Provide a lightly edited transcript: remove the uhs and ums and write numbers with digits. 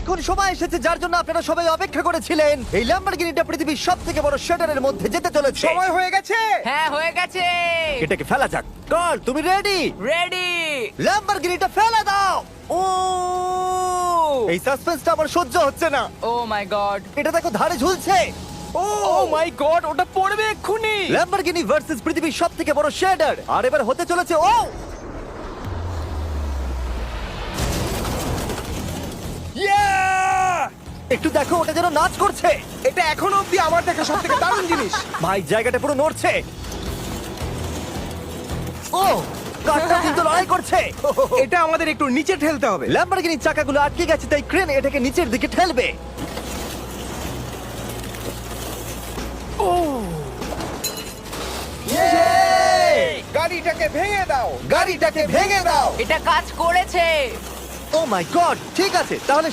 এখন সময় এসেছে যার জন্য আপনারা সবাই অপেক্ষা করেছিলেন। এই ল্যাম্বরগিনিটা পৃথিবীর সবথেকে বড় শেডারের মধ্যে যেতে চলেছে। সময় হয়ে গেছে। হ্যাঁ হয়ে গেছে। এটাকে ফেলা যাক। কার্ল, তুমি রেডি? রেডি। ল্যাম্বরগিনিটা ফেলে দাও। ও, এই সাসপেন্সটা আমার সহ্য হচ্ছে না। ও মাই গড। এটা দেখো ধারে ঝুলছে। ও মাই গড, ওটা পড়বে এক্ষুনি। ল্যাম্বরগিনি ভার্সেস পৃথিবীর সবথেকে বড় শেডার। আর এবার হতে চলেছে ও Yeah! একটু দেখো, ওটা যেন নাচ করছে। এটা এখনো অব্দি আমার দেখা সবথেকে দারুণ জিনিস। ভাই, জায়গাটা পুরো নড়ছে। ও, কারটা কিন্তু লড়াই করছে। এটা আমাদের একটু নিচে ঠেলতে হবে। ল্যাম্বরগিনির চাকাগুলো আটকে গেছে, তাই ক্রেন এটাকে নিচের দিকে ঠেলবে। ও, গাড়িটাকে ভেঙে দাও। গাড়িটাকে ভেঙে দাও। এটা কাজ করেছে। ও মাই গড, ঠিক আছে, তাহলে